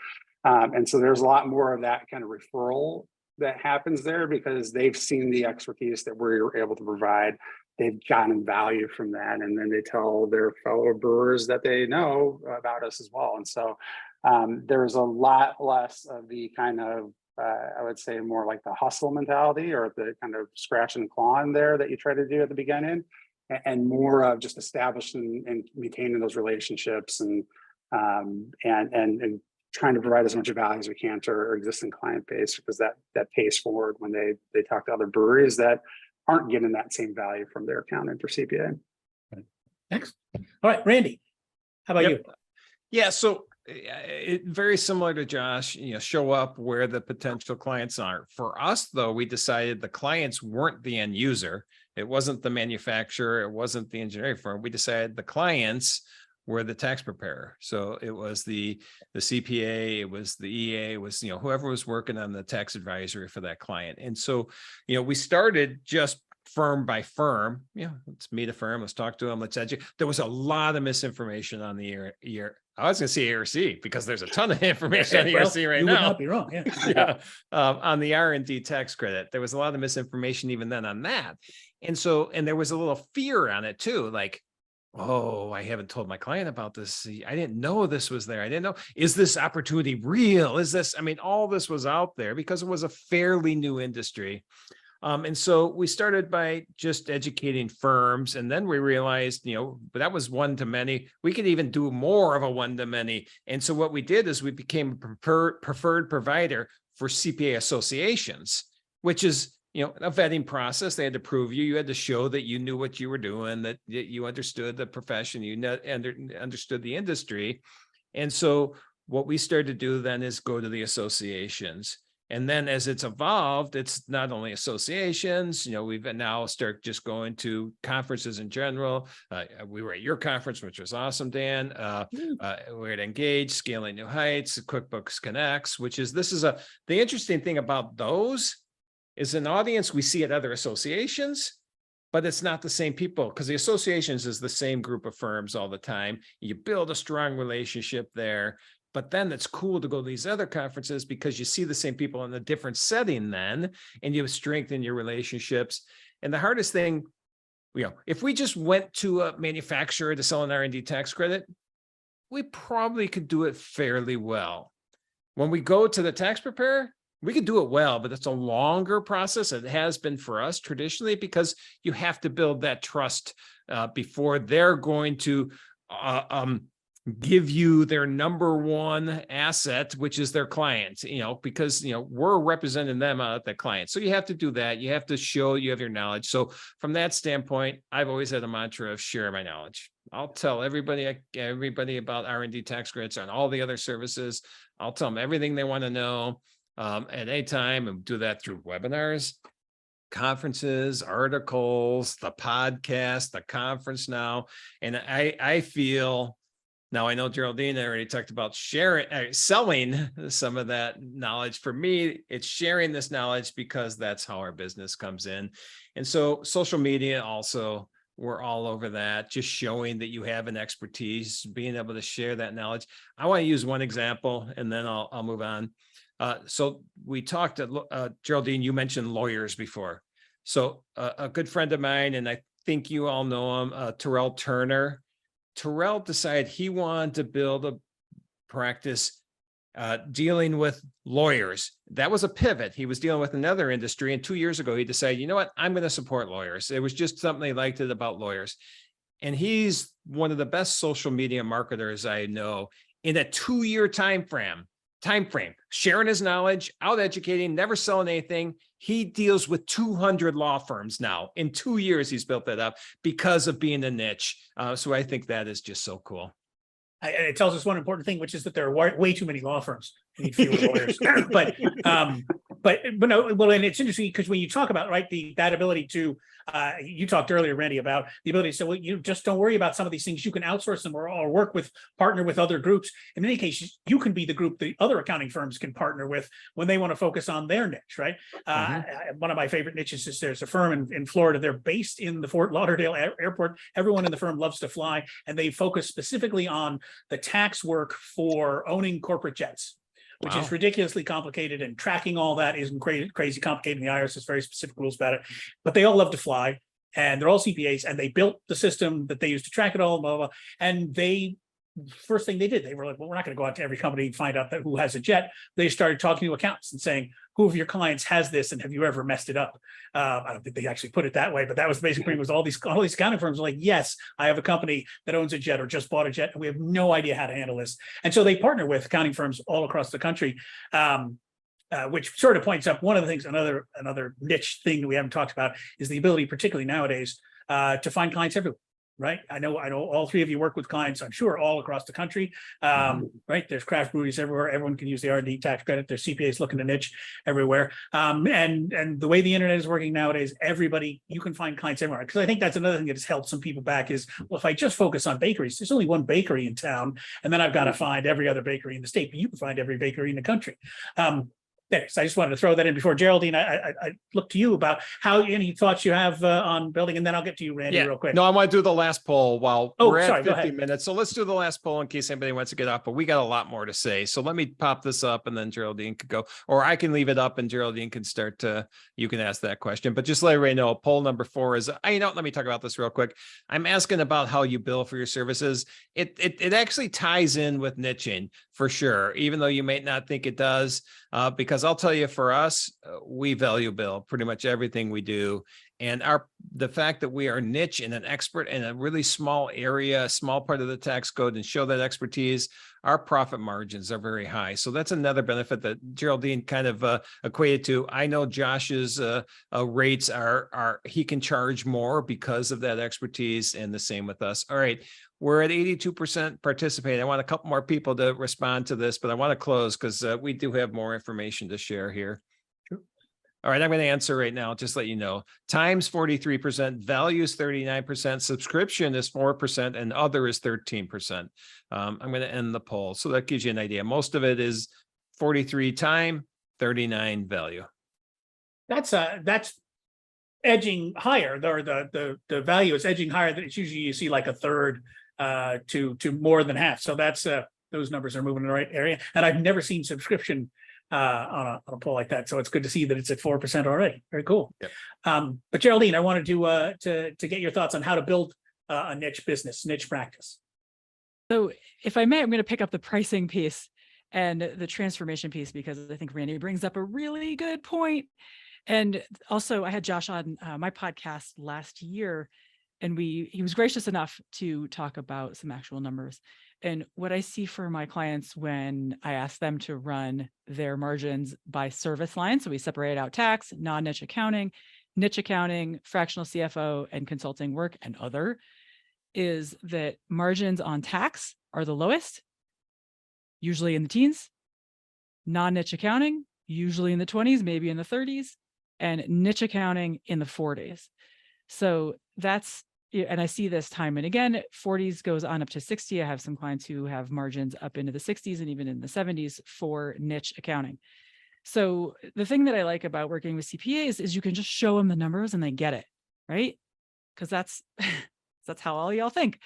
And so there's a lot more of that kind of referral that happens there because they've seen the expertise that we're able to provide. They've gotten value from that, and then they tell their fellow brewers that they know about us as well. And so there's a lot less of the kind of, I would say more like the hustle mentality or the kind of scratch and claw in there that you try to do at the beginning, and more of just establishing and maintaining those relationships and trying to provide as much value as we can to our existing client base, because that pays forward when they talk to other breweries that aren't getting that same value from their accountant or CPA. Next. All right, Randy, how about you? Yeah, so very similar to Josh, show up where the potential clients are. For us, though, we decided the clients weren't the end user. It wasn't the manufacturer. It wasn't the engineering firm. We decided the clients were the tax preparer. So it was the CPA, it was the EA, it was, whoever was working on the tax advisory for that client. And so, we started just firm by firm, let's meet a firm, let's talk to them, let's educate. There was a lot of misinformation on the I was going to say ARC because there's a ton of information on the ARC right you now. Would not be wrong, yeah. On the R&D tax credit, there was a lot of misinformation even then on that. And so, and there was a little fear on it too, like, oh, I haven't told my client about this. I didn't know this was there. I didn't know, is this opportunity real? Is this, all this was out there because it was a fairly new industry. And so we started by just educating firms, and then we realized, but that was one to many. We could even do more of a one to many. And so what we did is we became a preferred provider for CPA associations, which is, a vetting process. They had to prove you. You had to show that you knew what you were doing, that you understood the profession, you understood the industry. And so what we started to do then is go to the associations. And then as it's evolved, it's not only associations, we've now start just going to conferences in general. We were at your conference, which was awesome, Dan. We're at Engage, Scaling New Heights, QuickBooks Connects, the interesting thing about those is an audience we see at other associations, but it's not the same people, because the associations is the same group of firms all the time. You build a strong relationship there. But then it's cool to go to these other conferences because you see the same people in a different setting then, and you strengthen your relationships. And the hardest thing, if we just went to a manufacturer to sell an R&D tax credit, we probably could do it fairly well. When we go to the tax preparer, we could do it well, but it's a longer process. It has been for us traditionally, because you have to build that trust before they're going to give you their number one asset, which is their clients, because, we're representing them at the client. So you have to do that. You have to show you have your knowledge. So from that standpoint, I've always had a mantra of share my knowledge. I'll tell everybody about R&D tax credits and all the other services. I'll tell them everything they want to know at any time, and do that through webinars, conferences, articles, the podcast, the conference now. And I feel, now I know Geraldine already talked about selling some of that knowledge. For me, it's sharing this knowledge because that's how our business comes in. And so social media also, we're all over that, just showing that you have an expertise, being able to share that knowledge. I want to use one example and then I'll move on. So we talked, Geraldine, you mentioned lawyers before. So a good friend of mine, and I think you all know him, Terrell Turner. Terrell decided he wanted to build a practice dealing with lawyers. That was a pivot. He was dealing with another industry. And 2 years ago, he decided, you know what, I'm going to support lawyers. It was just something he liked it about lawyers. And he's one of the best social media marketers I know in a 2-year time frame, sharing his knowledge, out educating, never selling anything. He deals with 200 law firms now. In 2 years, he's built that up because of being a niche. So I think that is just so cool. It tells us one important thing, which is that there are way too many law firms. We need fewer lawyers. but no, well, and it's interesting because when you talk about, right, that ability to, you talked earlier, Randy, about the ability to say, well, you just don't worry about some of these things. You can outsource them or partner with other groups. In many cases, you can be the group the other accounting firms can partner with when they want to focus on their niche, right? One of my favorite niches is there's a firm in Florida. They're based in the Fort Lauderdale airport. Everyone in the firm loves to fly, and they focus specifically on the tax work for owning corporate jets, which is ridiculously complicated, and tracking all that isn't crazy complicated. The IRS has very specific rules about it, but they all love to fly, and they're all CPAs, and they built the system that they use to track it all, blah, blah, blah. And first thing they did, they were like, well, we're not going to go out to every company and find out who has a jet. They started talking to accountants and saying, who of your clients has this, and have you ever messed it up? I don't think they actually put it that way, but that was basically was all these accounting firms were like, yes, I have a company that owns a jet or just bought a jet, and we have no idea how to handle this. And so they partner with accounting firms all across the country, which sort of points up one of the things, another niche thing that we haven't talked about is the ability, particularly nowadays, to find clients everywhere. Right. I know all three of you work with clients, I'm sure, all across the country. Right. There's craft breweries everywhere. Everyone can use the R&D tax credit. There's CPAs looking to niche everywhere. And the way the internet is working nowadays, you can find clients everywhere. Because I think that's another thing that has held some people back is, well, if I just focus on bakeries, there's only one bakery in town, and then I've got to find every other bakery in the state, but you can find every bakery in the country. So I just wanted to throw that in before. Geraldine, I look to you about any thoughts you have on building, and then I'll get to you, Randy, real quick. No, I want to do the last poll while we're at 50 go ahead. minutes. So let's do the last poll in case anybody wants to get up, but we got a lot more to say. So let me pop this up, and then Geraldine could go, or I can leave it up and Geraldine can start you can ask that question, but just let everybody know, poll number 4 is, let me talk about this real quick. I'm asking about how you bill for your services. It actually ties in with niching for sure, even though you may not think it does. Because I'll tell you, for us, we value bill pretty much everything we do. And the fact that we are niche and an expert in a really small area, a small part of the tax code, and show that expertise, our profit margins are very high. So that's another benefit that Geraldine kind of equated to. I know Josh's rates he can charge more because of that expertise, and the same with us. All right. We're at 82% participating. I want a couple more people to respond to this, but I want to close because we do have more information to share here. Sure. All right, I'm going to answer right now. Just let you know. Times 43%, value is 39%, subscription is 4%, and other is 13%. I'm going to end the poll. So that gives you an idea. Most of it is 43 time, 39 value. That's edging higher, or the value is edging higher. That it's usually you see like a third to more than half. So that's those numbers are moving in the right area. And I've never seen subscription on a poll like that. So it's good to see that it's at 4% already. Very cool. Yep. But Geraldine, I wanted to get your thoughts on how to build a niche business, niche practice. So if I may, I'm going to pick up the pricing piece and the transformation piece, because I think Randy brings up a really good point. And also, I had Josh on my podcast last year, and he was gracious enough to talk about some actual numbers. And what I see for my clients when I ask them to run their margins by service line, so we separate out tax, non-niche accounting, niche accounting, fractional CFO, and consulting work and other, is that margins on tax are the lowest, usually in the teens, non-niche accounting, usually in the 20s, maybe in the 30s, and niche accounting in the 40s. So that's, and I see this time and again, 40s goes on up to 60. I have some clients who have margins up into the 60s and even in the 70s for niche accounting. So the thing that I like about working with CPAs is you can just show them the numbers and they get it, right? Because that's how all y'all think.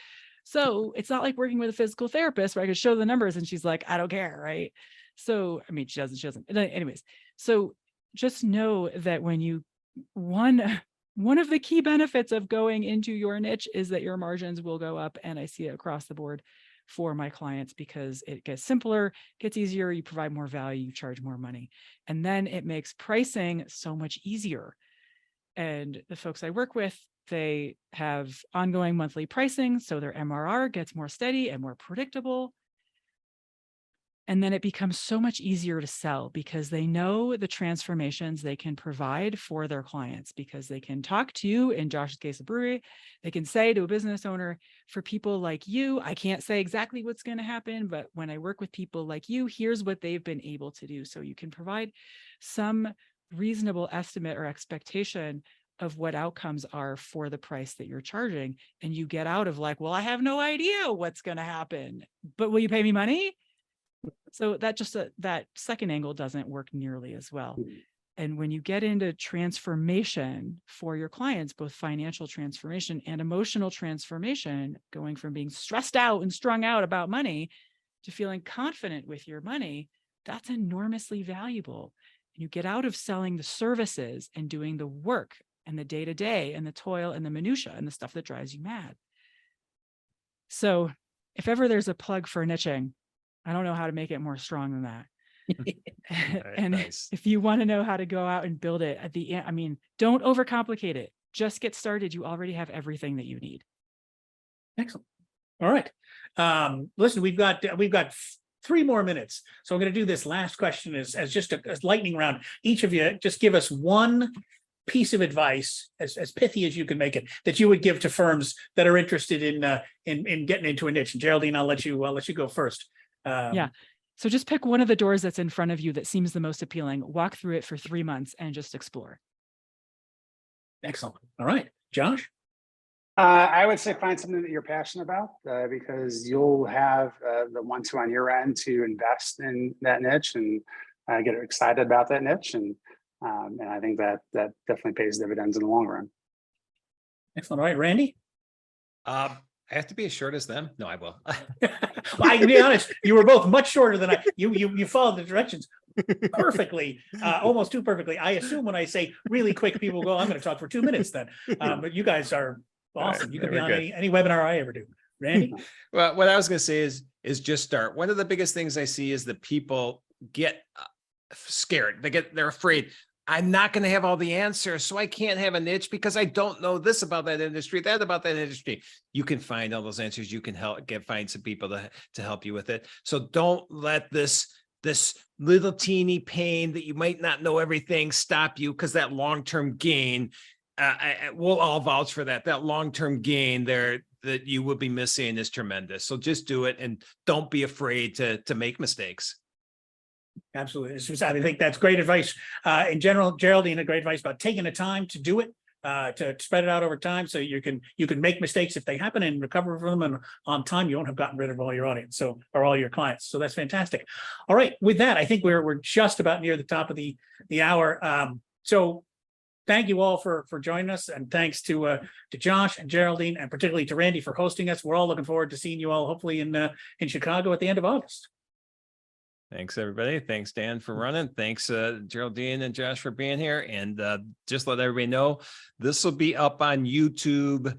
So it's not like working with a physical therapist where I could show the numbers and she's like, I don't care, right? So, I mean, she doesn't. Anyways, so just know that when you, one of the key benefits of going into your niche is that your margins will go up. And I see it across the board for my clients because it gets simpler, gets easier, you provide more value, you charge more money. And then it makes pricing so much easier. And the folks I work with, they have ongoing monthly pricing, so their MRR gets more steady and more predictable. And then it becomes so much easier to sell because they know the transformations they can provide for their clients, because they can talk to you, in Josh's case, a brewery, they can say to a business owner, for people like you, I can't say exactly what's going to happen, but when I work with people like you, here's what they've been able to do. So you can provide some reasonable estimate or expectation of what outcomes are for the price that you're charging. And you get out of like, well, I have no idea what's going to happen, but will you pay me money? So that just that second angle doesn't work nearly as well. And when you get into transformation for your clients, both financial transformation and emotional transformation, going from being stressed out and strung out about money to feeling confident with your money, that's enormously valuable. And you get out of selling the services and doing the work and the day-to-day and the toil and the minutia and the stuff that drives you mad. So if ever there's a plug for niching, I don't know how to make it more strong than that. And Nice. if you want to know how to go out and build it at the end, I mean, don't overcomplicate it. Just get started. You already have everything that you need. Excellent. All right. Listen, we've got 3 more minutes. So I'm going to do this last question as just a lightning round. Each of you just give us one piece of advice, as pithy as you can make it, that you would give to firms that are interested in getting into a niche. And Geraldine, I'll let you go first. Yeah. So just pick one of the doors that's in front of you that seems the most appealing. Walk through it for 3 months and just explore. Excellent. All right, Josh. I would say find something that you're passionate about because you'll have the ones who on your end to invest in that niche and get excited about that niche. And I think that definitely pays dividends in the long run. Excellent. All right, Randy. I have to be as short as them. No, I will. Well, I can be honest, you were both much shorter than I. You followed the directions perfectly, almost too perfectly. I assume when I say really quick, people go, I'm going to talk for 2 minutes then. But you guys are awesome. Right, you can be very on good. any webinar I ever do. Randy? Well, what I was going to say is just start. One of the biggest things I see is that people get scared. They're afraid. I'm not going to have all the answers, so I can't have a niche because I don't know this about that industry, that about that industry. You can find all those answers. You can find some people to help you with it. So don't let this little teeny pain that you might not know everything stop you, because that long-term gain, we'll all vouch for that. That long-term gain there that you will be missing is tremendous. So just do it and don't be afraid to make mistakes. Absolutely. I think that's great advice. In general, Geraldine, great advice about taking the time to do it, to spread it out over time, so you can make mistakes if they happen and recover from them, and on time you won't have gotten rid of all your audience, or all your clients. So that's fantastic. All right, with that, I think we're just about near the top of the hour. So thank you all for joining us, and thanks to Josh and Geraldine, and particularly to Randy for hosting us. We're all looking forward to seeing you all hopefully in Chicago at the end of August. Thanks, everybody. Thanks, Dan, for running. Thanks, Geraldine and Josh, for being here. And just let everybody know, this will be up on YouTube,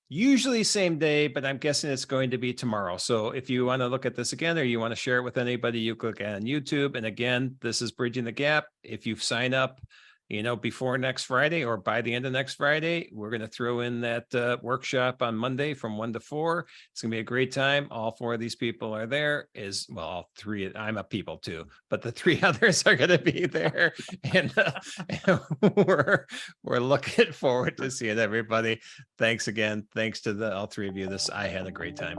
usually same day, but I'm guessing it's going to be tomorrow. So if you want to look at this again, or you want to share it with anybody, you click on YouTube. And again, this is Bridging the Gap. If you sign up, before next Friday or by the end of next Friday, we're going to throw in that workshop on Monday from 1 to 4. It's going to be a great time. All 4 of these people are there. All 3. I'm a people too, but the 3 others are going to be there, and we're looking forward to seeing everybody. Thanks again. Thanks to all 3 of you. I had a great time.